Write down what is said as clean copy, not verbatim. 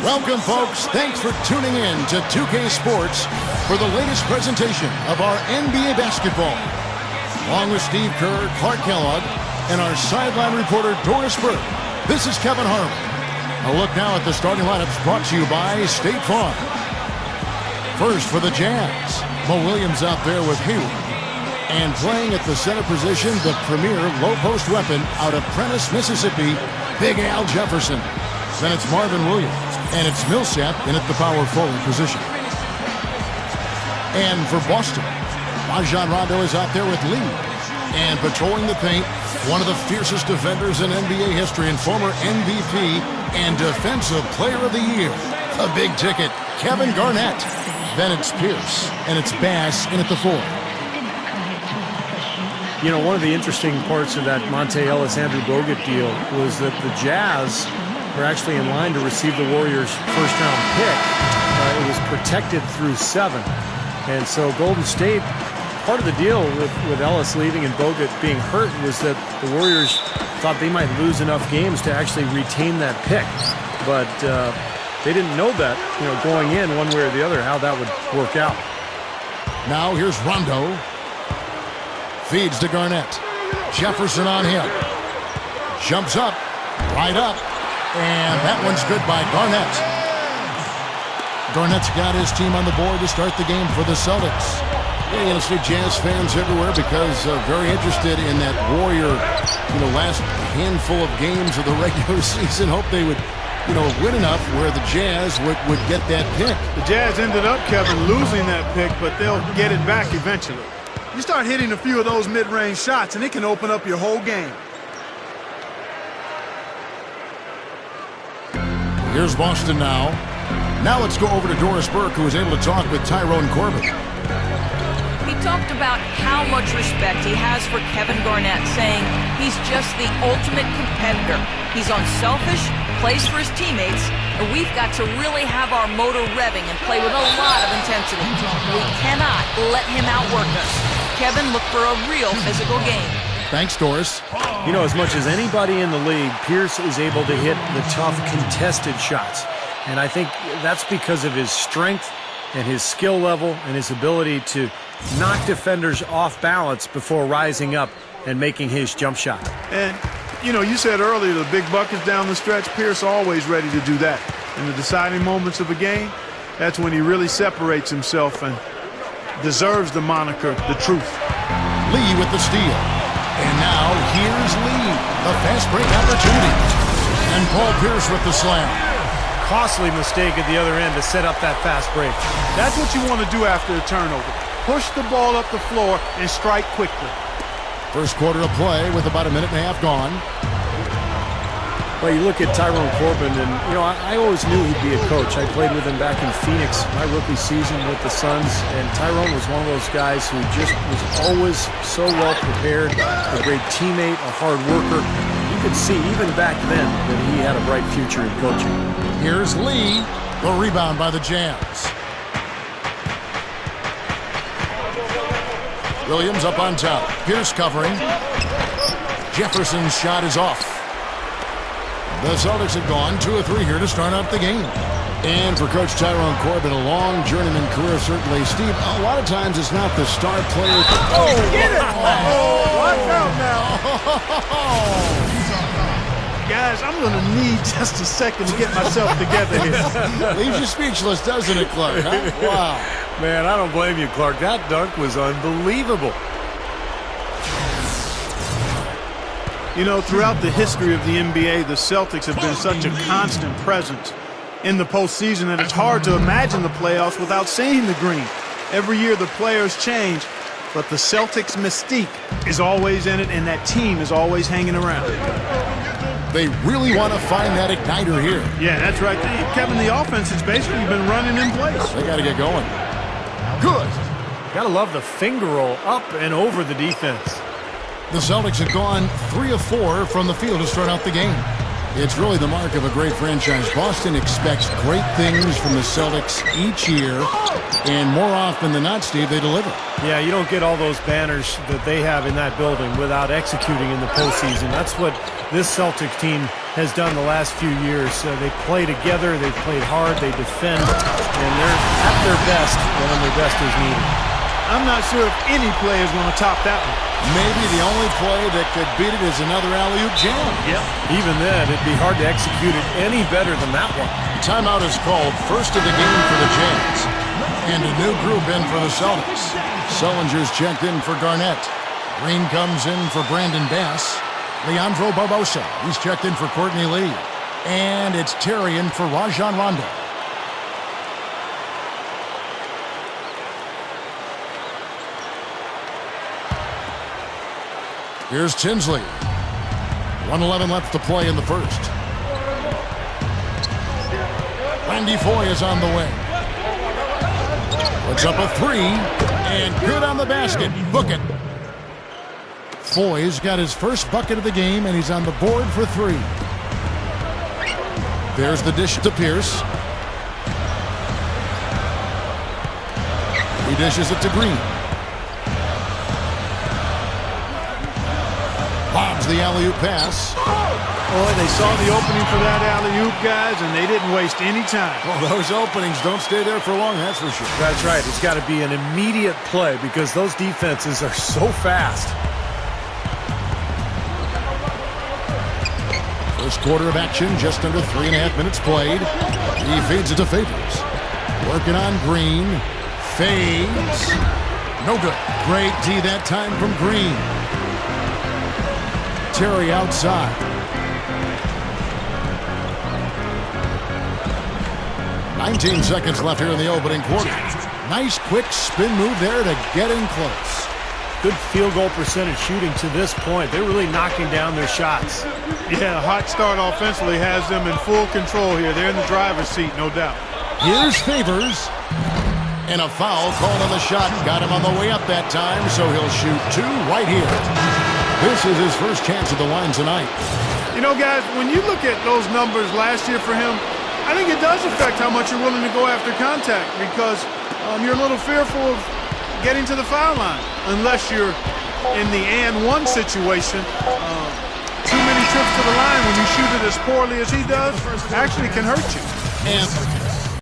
Welcome, folks. Thanks for tuning in to 2K Sports for the latest presentation of our NBA basketball. Along with Steve Kerr, Clark Kellogg, and our sideline reporter, Doris Burke, this is Kevin Harlan. A look now at the starting lineups brought to you by State Farm. First for the Jazz, Mo Williams out there with Hayward. And playing at the center position, the premier low-post weapon out of Prentice, Mississippi, Big Al Jefferson. Then it's Marvin Williams, and it's Millsap in at the power forward position. And for Boston, Rajon Rondo is out there with Lee. And patrolling the paint, one of the fiercest defenders in NBA history and former MVP and Defensive Player of the Year, a big ticket, Kevin Garnett. Then it's Pierce, and it's Bass in at the 4. You know, one of the interesting parts of that Monte Ellis-Andrew Bogut deal was that the Jazz were actually in line to receive the Warriors' first-round pick. It was protected through 7. And so Golden State, part of the deal with Ellis leaving and Bogut being hurt was that the Warriors thought they might lose enough games to actually retain that pick. But they didn't know that, you know, going in one way or the other, how that would work out. Now here's Rondo. Feeds to Garnett. Jefferson on him. Jumps up. Right up. And that one's good by Garnett. Garnett's got his team on the board to start the game for the Celtics. Yeah, you're going to see Jazz fans everywhere because very interested in that Warrior, last handful of games of the regular season. Hope they would, win enough where the Jazz would get that pick. The Jazz ended up, Kevin, losing that pick, but they'll get it back eventually. You start hitting a few of those mid-range shots, and it can open up your whole game. Here's Boston now. Now let's go over to Doris Burke, who was able to talk with Tyrone Corbin. He talked about how much respect he has for Kevin Garnett, saying he's just the ultimate competitor. He's unselfish, plays for his teammates, and we've got to really have our motor revving and play with a lot of intensity. We cannot let him outwork us. Kevin, look for a real physical game. Thanks, Doris. You know, as much as anybody in the league, Pierce is able to hit the tough, contested shots. And I think that's because of his strength and his skill level and his ability to knock defenders off balance before rising up and making his jump shot. And, you said earlier the big buckets down the stretch. Pierce always ready to do that. In the deciding moments of a game, that's when he really separates himself and deserves the moniker, the truth. Lee with the steal. And now here's Lee, the fast break opportunity. And Paul Pierce with the slam. Costly mistake at the other end to set up that fast break. That's what you want to do after a turnover. Push the ball up the floor and strike quickly. First quarter of play with about a minute and a half gone. Well, you look at Tyrone Corbin, and, I always knew he'd be a coach. I played with him back in Phoenix, my rookie season with the Suns, and Tyrone was one of those guys who just was always so well prepared, a great teammate, a hard worker. You could see, even back then, that he had a bright future in coaching. Here's Lee, the rebound by the Jazz. Williams up on top. Pierce covering. Jefferson's shot is off. The Celtics have gone 2 of 3 here to start out the game. And for Coach Tyrone Corbin, a long journeyman career, certainly. Steve, a lot of times it's not the star player. Oh, get it! Oh, watch out now. Guys, I'm going to need just a second to get myself together here. Leaves you speechless, doesn't it, Clark? Huh? Wow. Man, I don't blame you, Clark. That dunk was unbelievable. Throughout the history of the NBA, the Celtics have been such a constant presence in the postseason that it's hard to imagine the playoffs without seeing the green. Every year the players change, but the Celtics' mystique is always in it, and that team is always hanging around. They really want to find that igniter here. Yeah, that's right. Kevin, the offense has basically been running in place. They got to get going. Good. Gotta love the finger roll up and over the defense. The Celtics have gone 3 of 4 from the field to start out the game. It's really the mark of a great franchise. Boston expects great things from the Celtics each year, and more often than not, Steve, they deliver. Yeah, you don't get all those banners that they have in that building without executing in the postseason. That's what this Celtics team has done the last few years. They play together, they've played hard, they defend, and they're at their best when their best is needed. I'm not sure if any play is going to top that one. Maybe the only play that could beat it is another alley-oop jam. Yep. Even then, it'd be hard to execute it any better than that one. Timeout is called, first of the game for the Jazz. And a new group in for the Celtics. Sullinger's checked in for Garnett. Green comes in for Brandon Bass. Leandro Barbosa, he's checked in for Courtney Lee. And it's Terry in for Rajon Rondo. Here's Tinsley. 1:11 left to play in the first. Randy Foye is on the way. Puts up a three, and good on the basket. Book it. Foye's got his first bucket of the game, and he's on the board for three. There's the dish to Pierce. He dishes it to Green. Bobs the alley-oop pass. Boy, they saw the opening for that alley-oop, guys, and they didn't waste any time. Well, those openings don't stay there for long, that's for sure. That's right. It's got to be an immediate play because those defenses are so fast. First quarter of action, just under 3.5 minutes played. He fades it to Favors. Working on Green. Fades. No good. Great D that time from Green. Terry outside. "19 seconds left here in the opening quarter. Nice quick spin move there to get in close. Good field goal percentage shooting to this point. They're really knocking down their shots. Yeah, a hot start offensively has them in full control here. They're in the driver's seat, no doubt. Here's Favors. And a foul called on the shot. Got him on the way up that time, so he'll shoot two right here. This is his first chance at the line tonight. You know, guys, when you look at those numbers last year for him, I think it does affect how much you're willing to go after contact because you're a little fearful of getting to the foul line unless you're in the and one situation. Too many trips to the line when you shoot it as poorly as he does actually can hurt you. And